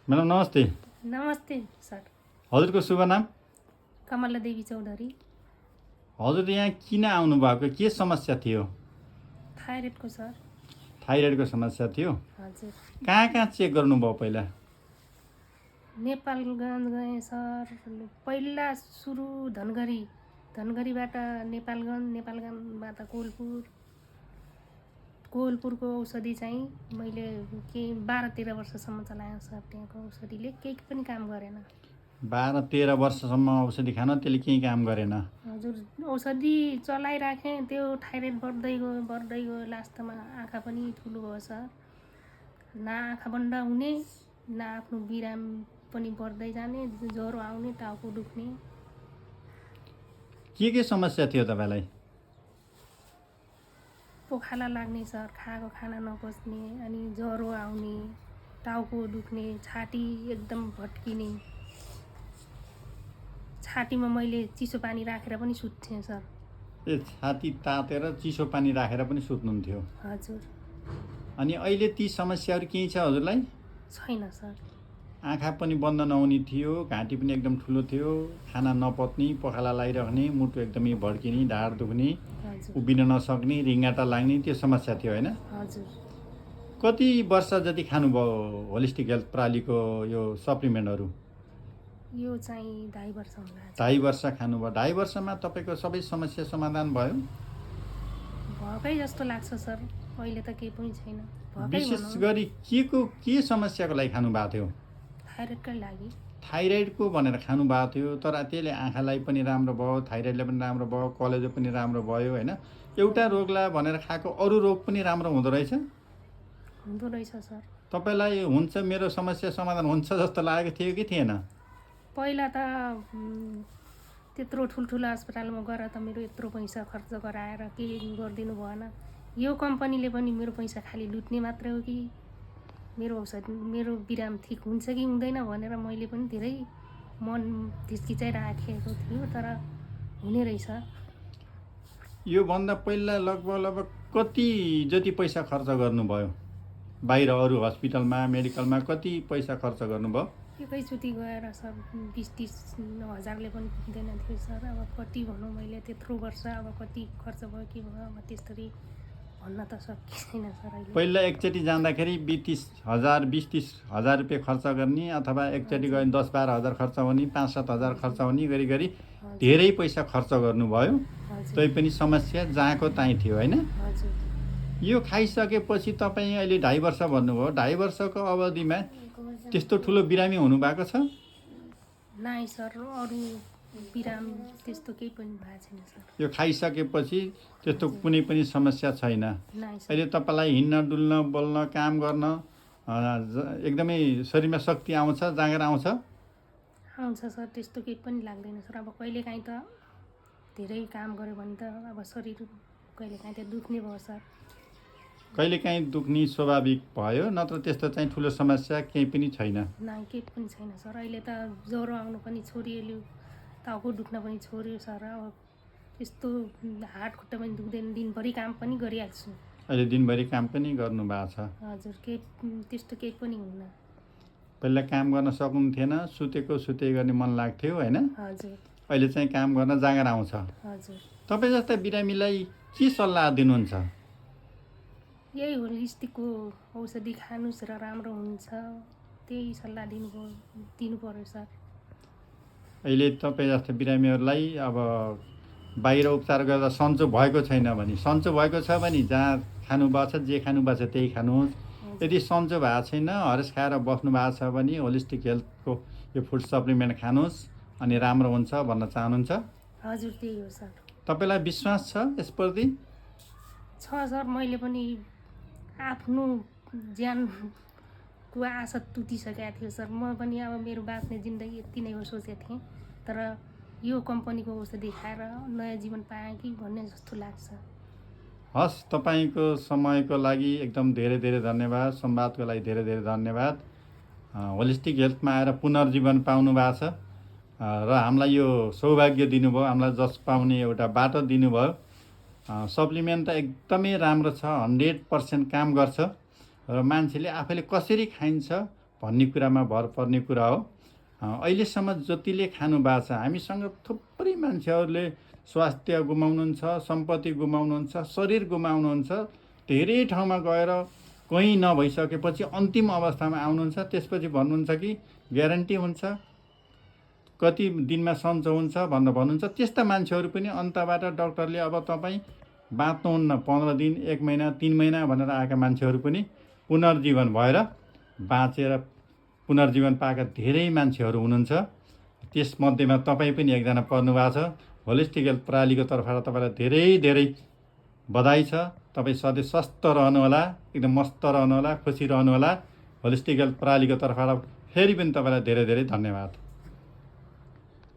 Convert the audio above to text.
Madam नमस्ते। नमस्ते sir. हजुरको शुभ नाम? कमला देवी चौधरी। हजुर यहाँ किन आउनुभएको? के समस्या थियो? थाइरोइडको सर। थाइरोइडको समस्या थियो। हजुर। कहाँ कहाँ चेक गर्नुभयो पहिला? नेपालगञ्ज गएँ सर। पहिला सुरु धनगढीबाट नेपालगञ्जबाट कोहलपुरको औषधि चाहिँ मैले केही 12-13 वर्षसम्म चलाएँ सर। त्यहाँको औषधिले केही पनि काम गरेन। 12-13 वर्षसम्म औषधि खान त्यसले केही काम गरेन? हजुर, औषधि चलाइराखेँ, त्यो थाइरोइड बढ्दै गयो। लास्टमा आँखा पनि ठुलो भयो सर। न आँखा बन्द हुने, न आफ्नो बिराम पनि बढ्दै जाने, ज्वरो आउने, टाउको दुख्ने। के समस्या थियो तपाईँलाई? पोखाला लाग्ने सर, खाएको खाना नपच्ने, अनि ज्वरो आउने, टाउको दुख्ने, छाती एकदम भट्किने। छातीमा मैले चिसो पानी राखेर पनि सुत्थेँ सर। ए, छाती तातेर चिसो पानी राखेर पनि सुत्नुहुन्थ्यो? हजुर। अनि अहिले ती समस्याहरू केही छ हजुरलाई? छैन सर। आँखा पनि बन्द नहुने थियो, घाँटी पनि एकदम ठुलो थियो, खाना नपच्ने, पखाला लागिरहने, मुटु एकदमै भड्किने, ढाड दुख्ने, उभिन नसक्ने, रिङ्गाटा लाग्ने, त्यो समस्या थियो होइन? हजुर। कति वर्ष जति खानुभयो होलिस्टिक हेल्थ प्रणालीको यो सप्लिमेन्टहरू? यो चाहिँ 2.5 वर्ष होला। 2.5 वर्ष खानुभयो। 2.5 वर्षमा तपाईँको सबै समस्या समाधान भयो? भएकै जस्तो लाग्छ सर। अहिले त केही पनि छैन। विशेष गरी के समस्याको लागि खानुभएको थियो? थाइरोइडकै लागि। थाइरोइडको भनेर खानुभएको थियो, तर त्यसले आँखालाई पनि राम्रो भयो, थाइरोइडलाई पनि राम्रो भयो, कलेजो पनि राम्रो भयो होइन? एउटा रोगलाई भनेर खाएको अरू रोग पनि राम्रो हुँदो रहेछ? हुँदो रहेछ सर। तपाईँलाई हुन्छ मेरो समस्या समाधान हुन्छ जस्तो लागेको थियो कि थिएन? पहिला त त्यत्रो ठुल्ठुलो अस्पतालमा गएर त मेरो यत्रो पैसा खर्च गराएर केही गरिदिनु भएन। यो कम्पनीले पनि मेरो पैसा खालि लुट्ने मात्रै हो कि मेरो औषधि, मेरो बिराम ठिक हुन्छ कि हुँदैन भनेर मैले पनि धेरै मन धिस्किचाइराखेको थियो, तर हुने रहेछ। योभन्दा पहिला लगभग कति जति पैसा खर्च गर्नुभयो? बाहिर अरू हस्पिटलमा, मेडिकलमा कति पैसा खर्च गर्नुभयो? एकैचोटि गएर सर 20-30 हजारले पनि पुग्दैन थियो सर। अब कति भनौँ, मैले त्यत्रो वर्ष अब कति खर्च भयो के भयो, अब त्यसरी भन्न त सकिँदैन सर अहिले। पहिला एकचोटि जाँदाखेरि 20-30 हजार रुपियाँ खर्च गर्ने, अथवा एकचोटि गयो 10-12 हजार खर्च हुने, 5-7 हजार खर्च हुने गरी धेरै पैसा खर्च गर्नुभयो। तै पनि समस्या जहाँको त्यहीँ थियो होइन? यो खाइसकेपछि तपाईँ अहिले 2.5 वर्ष भन्नुभयो। 2.5 वर्षको अवधिमा त्यस्तो ठुलो बिरामी हुनुभएको छ? नाइ सर, अरू बिराम त्यस्तो केही पनि भएको छैन सर। यो खाइसकेपछि त्यस्तो कुनै पनि समस्या छैन? अहिले तपाईँलाई हिँड्न, डुल्न, बोल्न, काम गर्न एकदमै शरीरमा शक्ति आउँछ, जाँगर आउँछ? आउँछ सर, त्यस्तो केही पनि लाग्दैन सर। अब कहिलेकाहीँ त धेरै काम गऱ्यो भने त अब शरीर कहिलेकाहीँ त दुख्ने भयो सर। कहिलेकाहीँ दुख्ने स्वाभाविक भयो, नत्र त्यस्तो चाहिँ ठुलो समस्या केही पनि छैन? नाइ, केही पनि छैन सर। अहिले त ज्वरो आउनु पनि छोडिहाल्यो, टाउको दुख्न पनि छोड्यो सर। अब त्यस्तो हात खुट्टा पनि दुख्दैन, दिनभरि काम पनि गरिहाल्छु। अहिले दिनभरि काम पनि गर्नुभएको छ? हजुर, त्यस्तो केही पनि हुन्न। पहिला काम गर्न सक्नुहुन्थेन, सुते गर्ने मन लाग्थ्यो होइन? हजुर। अहिले चाहिँ काम गर्न जाँगर आउँछ। हजुर। तपाईँ जस्ता बिरामीलाई के सल्लाह दिनुहुन्छ? यही होलिस्टिकको औषधि खानुस् र राम्रो हुन्छ, त्यही सल्लाह दिनु पर्यो सर। अहिले तपाईँ जस्ता बिरामीहरूलाई अब बाहिर उपचार गर्दा सन्चो भएको छैन भने, सन्चो भएको छ भने जहाँ खानुभएको छ, जे खानुभएको छ त्यही खानुहोस्। यदि सन्चो भएको छैन, हरेस खाएर बस्नु भएको छ भने होलिस्टिक हेल्थको यो फुड सप्लिमेन्ट खानुहोस् अनि राम्रो हुन्छ भन्न चाहनुहुन्छ? हजुर, त्यही हो सर। तपाईँलाई विश्वास छ यसप्रति? छ सर। मैले पनि आफ्नो ज्यानको आशा टुटिसकेको थियो सर। म पनि अब मेरो बाँच्ने जिन्दगी यति नै हो सोचेको थिएँ, तर यो कम्पनीको औषधि खाएर नयाँ जीवन पाएँ कि भन्ने जस्तो लाग्छ। हस्, तपाईँको समयको लागि एकदम धेरै धेरै धन्यवाद। संवादको लागि धेरै धेरै धन्यवाद। होलिस्टिक हेल्थमा आएर पुनर्जीवन पाउनु भएको छ र हामीलाई यो सौभाग्य दिनुभयो, हामीलाई जस पाउने एउटा बाटो दिनुभयो। सप्लिमेन्ट त एकदमै राम्रो छ, 100% काम गर्छ र मान्छेले आफैले कसरी खाइन्छ, भन्ने कुरामा भर पर्ने कुरा हो। अहिलेसम्म जतिले खानु भएको छ, हामीसँग थुप्रै मान्छेहरूले स्वास्थ्य गुमाउनुहुन्छ, सम्पत्ति गुमाउनुहुन्छ, शरीर गुमाउनुहुन्छ, धेरै ठाउँमा गएर कहीँ नभइसकेपछि अन्तिम अवस्थामा आउनुहुन्छ। त्यसपछि भन्नुहुन्छ कि ग्यारेन्टी हुन्छ, कति दिनमा सन्चो हुन्छ भनेर भन्नुहुन्छ। त्यस्ता मान्छेहरू पनि अन्तबाट डक्टरले अब तपाईँ बाँच्नुहुन्न, 15 दिन, 1 महिना, 3 महिना भनेर आएका मान्छेहरू पनि पुनर्जीवन भएर बाँचेर पुनर्जीवन पाएका धेरै मान्छेहरू हुनुहुन्छ। त्यसमध्येमा तपाईँ पनि एकजना पर्नु भएको छ। होलिस्टिक हेल्थ प्रणालीको तर्फबाट तपाईँलाई धेरै धेरै बधाई छ। तपाईँ सधैँ स्वस्थ रहनुहोला, एकदम मस्त रहनुहोला, खुसी रहनुहोला। होलिस्टिक हेल्थ प्रणालीको तर्फबाट फेरि पनि तपाईँलाई धेरै धेरै धन्यवाद।